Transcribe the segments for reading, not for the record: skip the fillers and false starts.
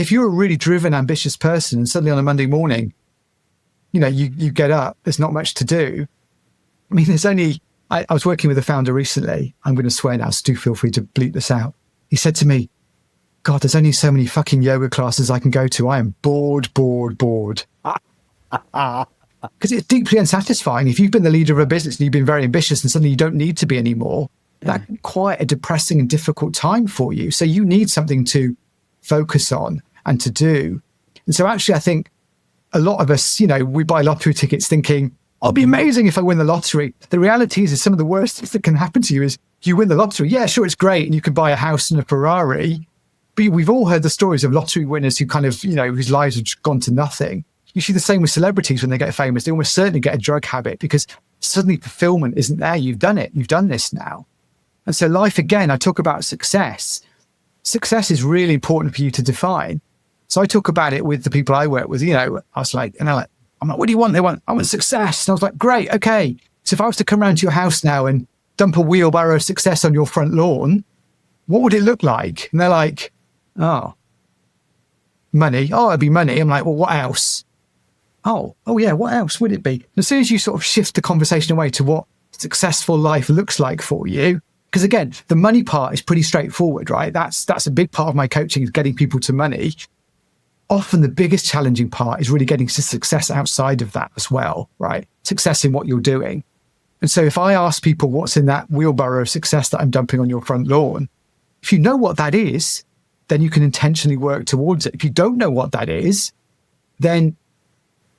if you're a really driven, ambitious person and suddenly on a Monday morning, you get up, there's not much to do. I mean, I was working with a founder recently. I'm going to swear now, so do feel free to bleep this out. He said to me, God, there's only so many fucking yoga classes I can go to. I am bored. Because it's deeply unsatisfying. If you've been the leader of a business and you've been very ambitious and suddenly you don't need to be anymore, that's quite a depressing and difficult time for you. So you need something to focus on and to do. And so actually, I think a lot of us, we buy lottery tickets thinking, it'll be amazing if I win the lottery. The reality is some of the worst things that can happen to you is you win the lottery. Yeah, sure, it's great. And you can buy a house and a Ferrari. But we've all heard the stories of lottery winners who kind of, whose lives have gone to nothing. You see the same with celebrities when they get famous. They almost certainly get a drug habit because suddenly fulfillment isn't there. You've done it. You've done this now. And so life, again, I talk about success. Success is really important for you to define. So I talk about it with the people I work with. I was like, I'm like, what do you want? They want, I want success. And I was like, great. Okay. So if I was to come around to your house now and dump a wheelbarrow of success on your front lawn, what would it look like? And they're like, oh, money. Oh, it'd be money. I'm like, well, what else? Oh yeah, what else would it be? And as soon as you sort of shift the conversation away to what successful life looks like for you, because again, the money part is pretty straightforward, right? That's a big part of my coaching, is getting people to money. Often the biggest challenging part is really getting to success outside of that as well, right? Success in what you're doing. And so if I ask people what's in that wheelbarrow of success that I'm dumping on your front lawn, if you know what that is, then you can intentionally work towards it. If you don't know what that is, then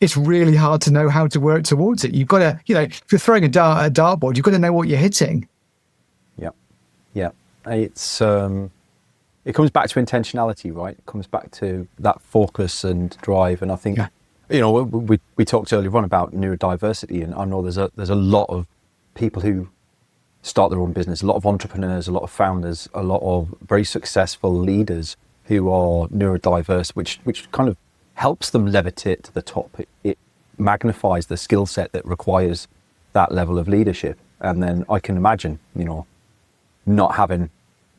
it's really hard to know how to work towards it. You've got to, if you're throwing a dartboard, you've got to know what you're hitting. Yeah. It's it comes back to intentionality, right? It comes back to that focus and drive. And I think, we talked earlier on about neurodiversity, and I know there's a lot of people who start their own business, a lot of entrepreneurs, a lot of founders, a lot of very successful leaders who are neurodiverse, which kind of helps them levitate to the top. It magnifies the skill set that requires that level of leadership. And then I can imagine, not having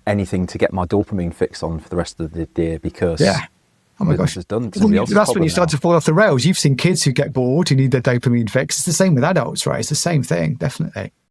anything to get my dopamine fix on for the rest of the day because oh my gosh, is done. That's when you start to fall off the rails. You've seen kids who get bored, who need their dopamine fix. It's the same with adults, right? It's the same thing, definitely.